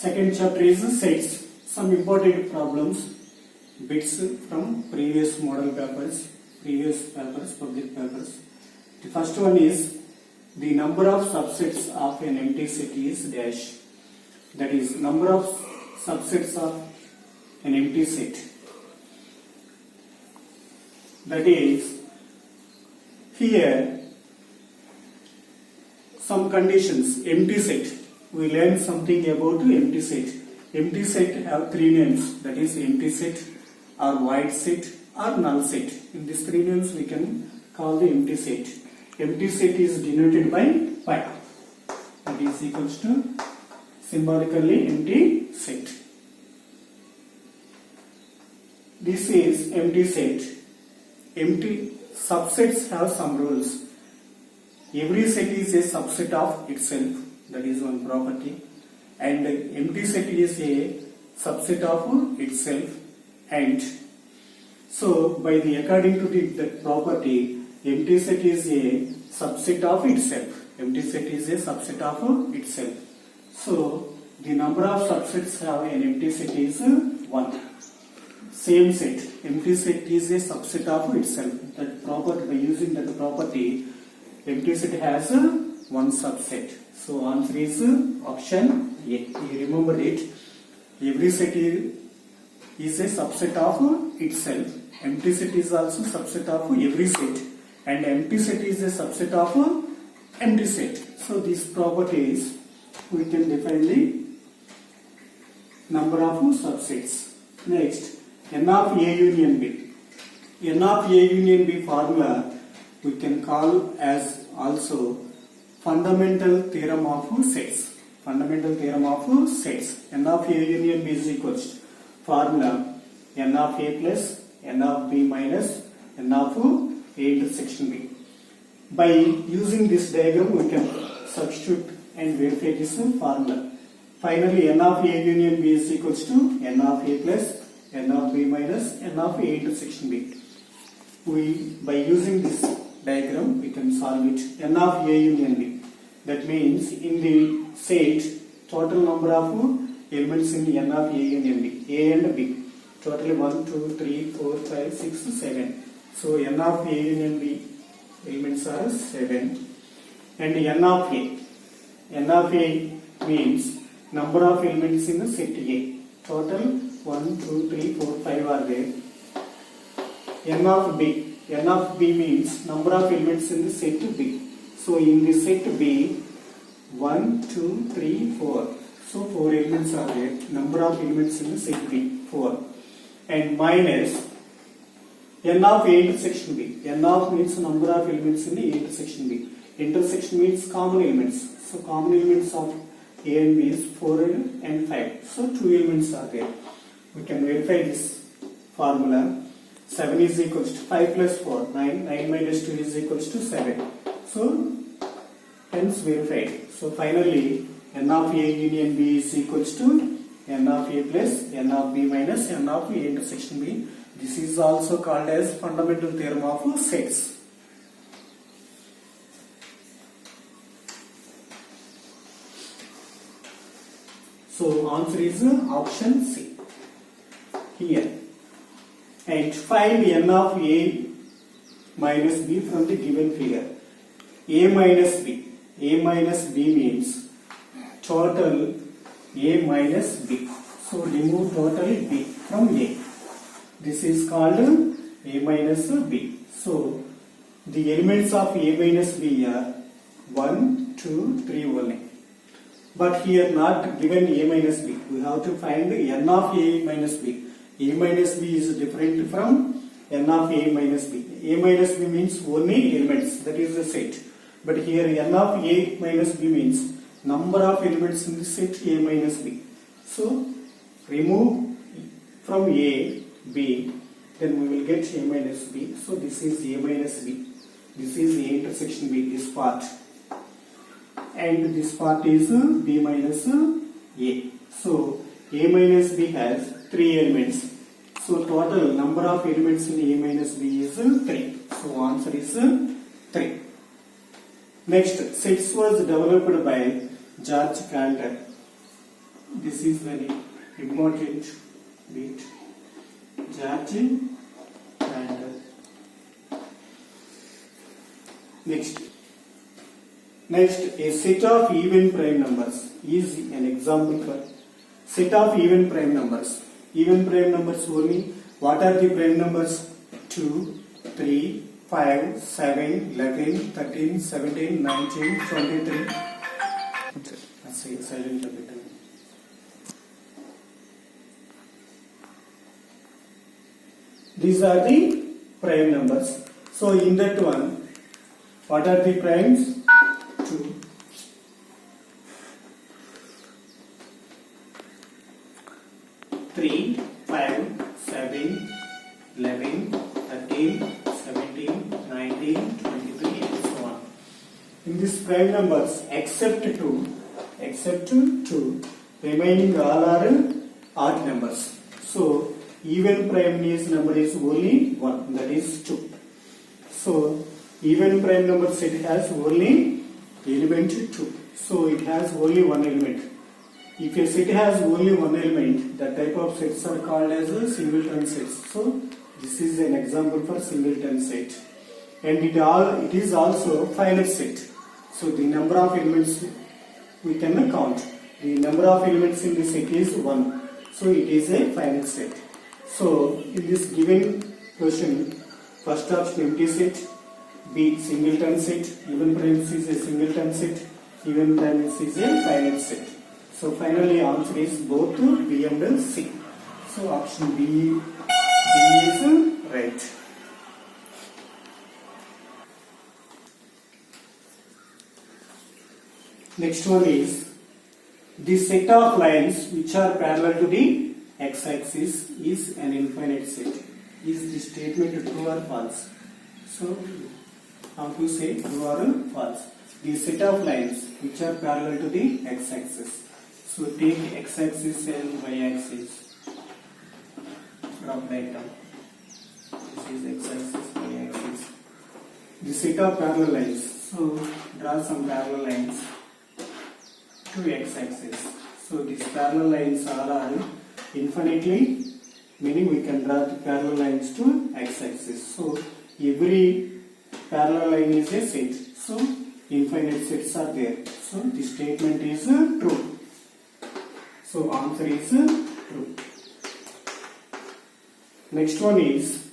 Second chapter is sets. Some important problems, bits from previous model papers, public papers. The first one is the number of subsets of an empty set is dash. That is, number of subsets of an empty set. That is, here some conditions. Empty set. We learned something about empty set. Empty set have three names. That is, empty set or void set or null set. In these three names we can call the empty set. Empty set is denoted by pi. That is equals to symbolically empty set. This is empty set. Empty subsets have some rules. Every set is a subset of itself. That is one property. And empty set is a subset of itself. And so, according to that property, empty set is a subset of itself. Empty set is a subset of itself. So, the number of subsets have an empty set is 1. Same set. Empty set is a subset of itself. That property, by using that property, empty set has one subset. So, answer is option A. You remember it. Every set is a subset of itself. Empty set is also subset of every set. And empty set is a subset of empty set. So, these properties we can define the number of subsets. Next, N of A union B. N of A union B formula we can call as also fundamental theorem of sets. Fundamental theorem of sets. N of A union B is equals to formula N of A plus N of B minus N of A intersection B. By using this diagram we can substitute and verify this formula. Finally, N of A union B is equals to N of A plus N of B minus N of A intersection B. By using this diagram we can solve it. N of A union B. That means in the set total number of elements in the N of A union B. A and B. Totally 1, 2, 3, 4, 5, 6, 7. So N of A union B elements are 7. And N of A. N of A means number of elements in the set A. Total 1, 2, 3, 4, 5 are there. N of B. N of B means number of elements in the set B. So in the set B, 1, 2, 3, 4. So 4 elements are there. Number of elements in the set B, 4. And minus N of A intersection B. N of means number of elements in the intersection B. Intersection means common elements. So common elements of A and B is 4 and 5. So 2 elements are there. We can verify this formula. 7 is equals to 5 plus 4. 9. 9 minus 2 is equals to 7. So hence verified. So finally N of A union B is equals to N of A plus N of B minus N of A intersection B. This is also called as fundamental theorem of sets. So answer is option C here. And find N of A minus B from the given figure. A minus B. A minus B means total A minus B. So remove total B from A. This is called A minus B. So the elements of A minus B are 1, 2, 3 only. But here not given A minus B. We have to find N of A minus B. A minus B is different from N of A minus B. A minus B means only elements. That is the set. But here N of A minus B means number of elements in the set A minus B. So remove from A, B, then we will get A minus B. So this is A minus B. This is A intersection B, this part. And this part is B minus A. So A minus B has 3 elements. So total number of elements in A minus B is 3. So answer is 3. Next, sets was developed by George Cantor. This is very important bit. Charging and next, a set of even prime numbers is an example for set of even prime numbers. Even prime numbers only. What are the prime numbers? 2, 3, 5, 7, 11, 13, 17, 19, 23. Silent a bit. These are the prime numbers. So in that one, what are the primes? 2, 3, 5, 7, 11, 13, 17, 19, 23 and so on. In these prime numbers, except 2, remaining all are odd numbers. So even prime number is only 1, that is 2. So even prime number set has only element 2. So it has only one element. If a set has only one element, the type of sets are called as a singleton sets. So this is an example for singleton set. And it is also finite set. So the number of elements we can count. The number of elements in the set is 1. So it is a finite set. So in this given question, first option empty set, B singleton set, even primes is a singleton set, even primes is a finite set. So finally answer is both B and C. So option B is right. Next one is the set of lines which are parallel to the x-axis is an infinite set. Is the statement true or false? So how to say true or false? The set of lines which are parallel to the x-axis. So take x-axis and y-axis. Drop diagram. This is x-axis, y-axis. The set of parallel lines. So draw some parallel lines to x-axis. So these parallel lines are infinitely, meaning we can draw the parallel lines to x-axis. So every parallel line is a set. So infinite sets are there. So the statement is true. So answer is true. Next one is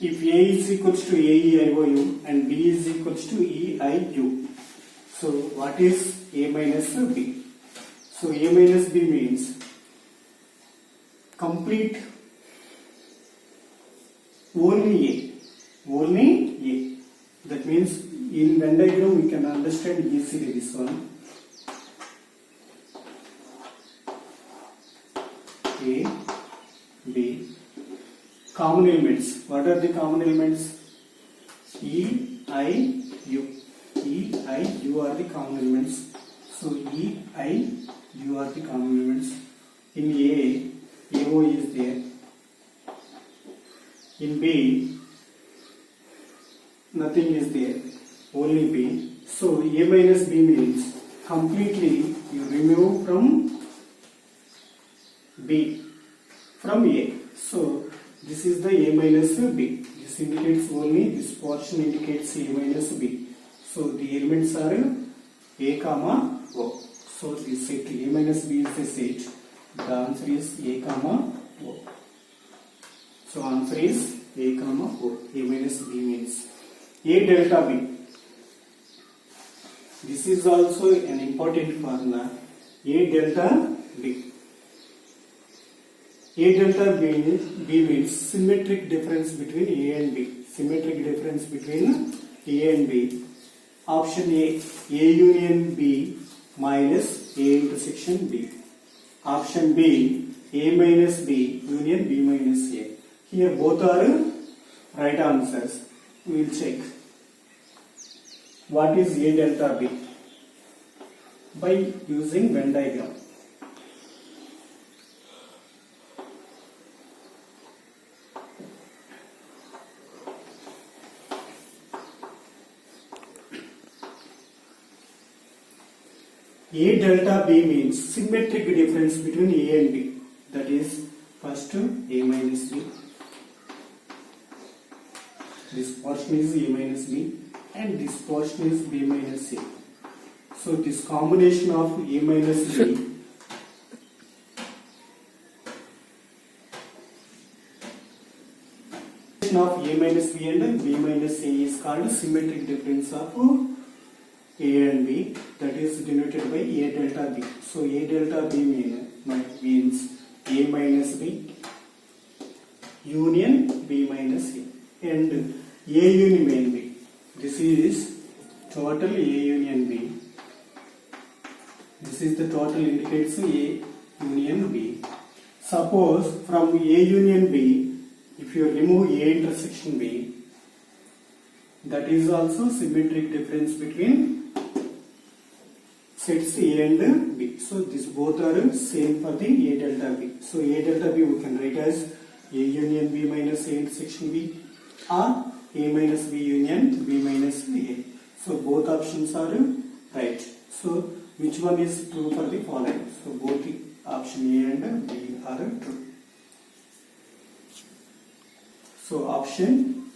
if A is equals to AEIOU and B is equals to EIU. So what is A minus B? So A minus B means complete only A. Only A. That means in Venn diagram we can understand easily this one. A, B. Common elements. What are the common elements? E, I, U. E, I, U are the common elements. So E, I, U are the common elements. In A, AO is there. In B, nothing is there. Only B. So A minus B means completely you remove from B, from A. So this is the A minus B. This indicates only, this portion indicates A minus B. So the elements are A comma O. So this set A minus B is the set. The answer is A comma O. So answer is A comma O. A minus B means A delta B. This is also an important formula. A delta B. A delta B means symmetric difference between A and B. Symmetric difference between A and B. Option A, A union B minus A intersection B. Option B, A minus B union B minus A. Here both are right answers. We will check. What is A delta B? By using Venn diagram. A delta B means symmetric difference between A and B. That is first A minus B. This portion is A minus B and this portion is B minus A. So this combination of A minus B of A minus B and B minus A is called symmetric difference of A and B, that is denoted by A delta B. So A delta B means A minus B union B minus A, and A union B. This is total A union B. This is the total indicates A union B. Suppose from A union B, if you remove A intersection B, that is also symmetric difference between sets A and B. So these both are same for the A delta B. So A delta B we can write as A union B minus A intersection B or A minus B union B minus A. So both options are right. So which one is true for the following? So both the option A and B are true. So option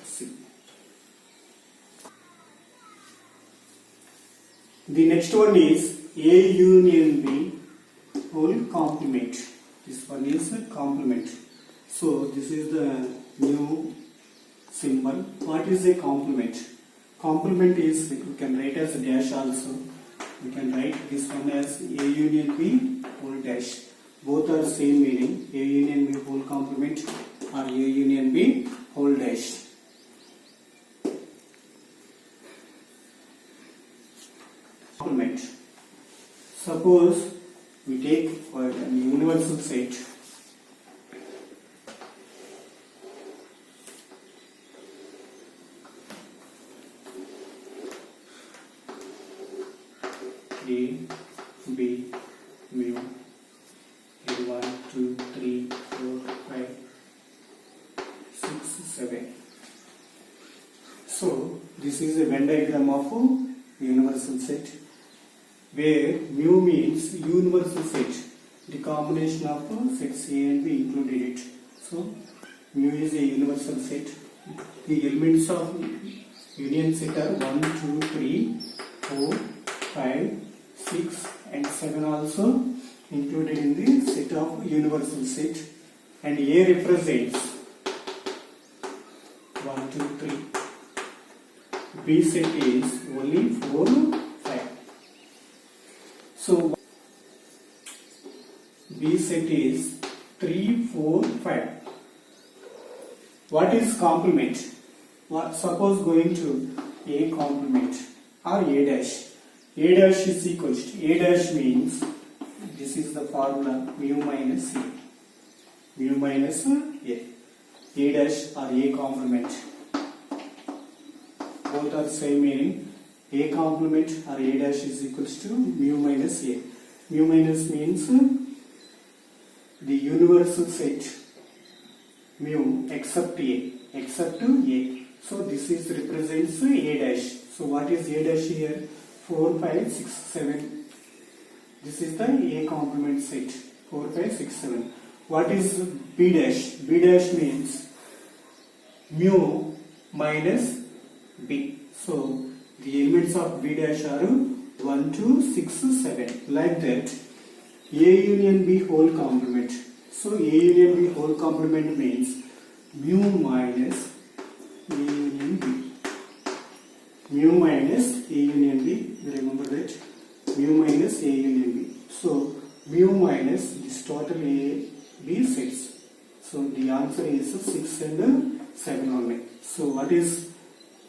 C. The next one is A union B whole complement. This one is a complement. So this is the new symbol. What is a complement? Complement is, we can write as a dash also. We can write this one as A union B whole dash. Both are same meaning, A union B whole complement or A union B whole dash. Complement. Suppose we take a universal set. A, B, mu. 1, 2, 3, 4, 5, 6, 7. So this is a Venn diagram of a universal set, where mu means universal set, the combination of sets A and B included it. So mu is a universal set. The elements of union set are 1, 2, 3, 4, 5, 6 and 7 also included in the set of universal set, and A represents 1, 2, 3. B set is only 4, 5. So B set is 3, 4, 5. What is complement? Suppose going to A complement or A dash. A dash is equal to, A dash means, this is the formula, mu minus A. Mu minus A. A dash or A complement. Both are same meaning. A complement or A dash is equals to mu minus A. Mu minus means the universal set mu except A. Except A. So this is represents A dash. So what is A dash here? 4, 5, 6, 7. This is the A complement set. 4, 5, 6, 7. What is B dash? B dash means mu minus B. So the elements of B dash are 1, 2, 6, 7. Like that, A union B whole complement. So A union B whole complement means mu minus A union B. Mu minus A union B. Remember that, mu minus A union B. So mu minus this total A B sets. So the answer is 6 and 7 only. So what is,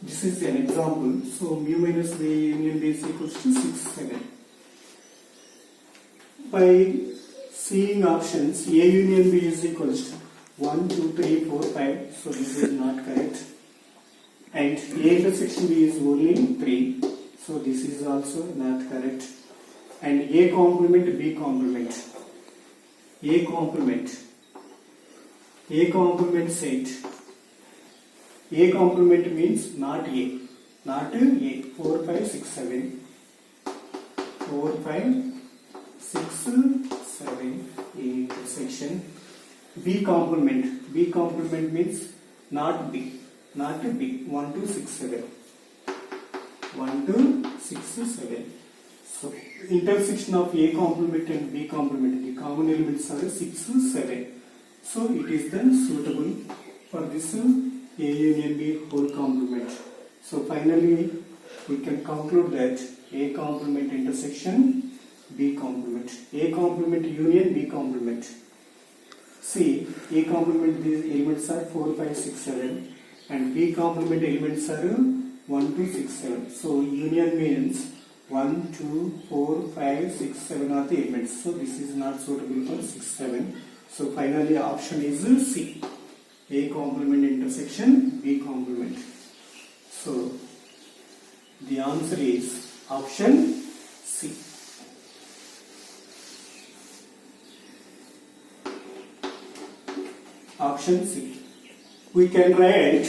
this is an example. So mu minus A union B is equals to 6, 7. By seeing options, A union B is equals to 1, 2, 3, 4, 5. So this is not correct. And A intersection B is only 3. So this is also not correct. And A complement B complement. A complement. A complement set. A complement means not A. Not A. 4, 5, 6, 7. 4, 5, 6, 7, A intersection. B complement. B complement means not B. Not B. 1, 2, 6, 7. 1, 2, 6, 7. So intersection of A complement and B complement. The common elements are 6, 7. So it is then suitable for this A union B whole complement. So finally we can conclude that A complement intersection B complement. A complement union B complement. See, A complement these elements are 4, 5, 6, 7 and B complement elements are 1, 2, 6, 7. So union means 1, 2, 4, 5, 6, 7 are the elements. So this is not suitable for 6, 7. So finally option is C. A complement intersection B complement. So the answer is option C. Option C. We can write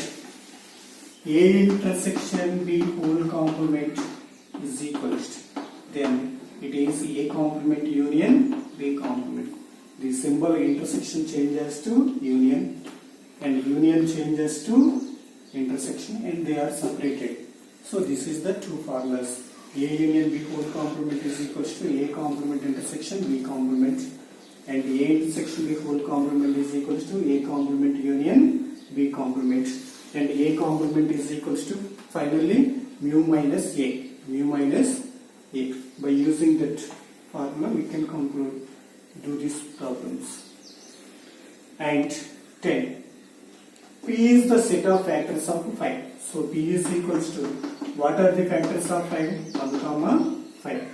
A intersection B whole complement is equals to, then it is A complement union B complement. The symbol intersection changes to union and union changes to intersection and they are separated. So this is the two formulas. A union B whole complement is equals to A complement intersection B complement, and A intersection B whole complement is equals to A complement union B complement, and A complement is equals to finally mu minus A. Mu minus A. By using that formula we can conclude, do these problems. And 10. P is the set of factors of 5. So P is equals to, what are the factors of 5? 1, comma 5.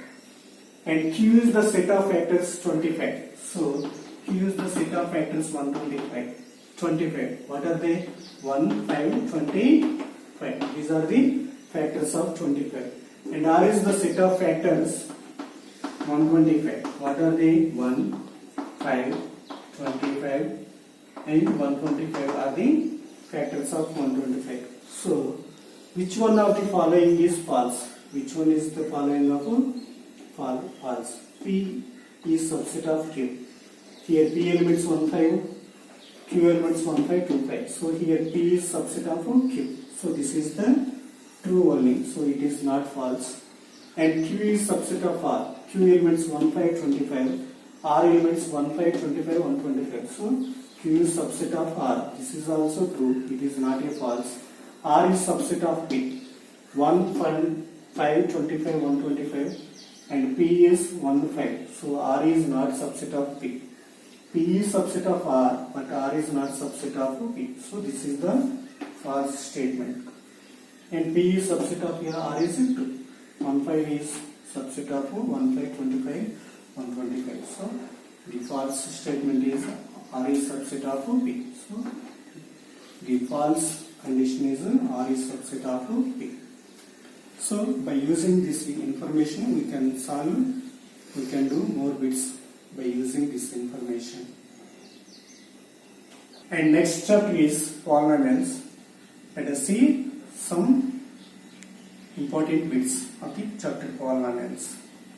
And Q is the set of factors 25. So Q is the set of factors 125. 25. What are they? 1, 5, 25. These are the factors of 25. And R is the set of factors 125. What are they? 1, 5, 25 and 125 are the factors of 125. So which one of the following is false? Which one is the following of false? P is subset of Q. Here P elements 1, 5, Q elements 1, 5, 2, 5. So here P is subset of Q. So this is the true only. So it is not false. And Q is subset of R. Q elements 1, 5, 25. R elements 1, 5, 25, 125. So Q is subset of R. This is also true. It is not a false. R is subset of P. 1, 5, 25, 125. And P is 1, 5. So R is not subset of P. P is subset of R, but R is not subset of P. So this is the false statement. And P is subset of here, R is true. 1, 5 is subset of 1, 5, 25, 125. So the false statement is R is subset of P. So the false condition is R is subset of P. So by using this information we can solve, we can do more bits by using this information. And next chapter is polynomials. Let us see some important bits of the chapter polynomials.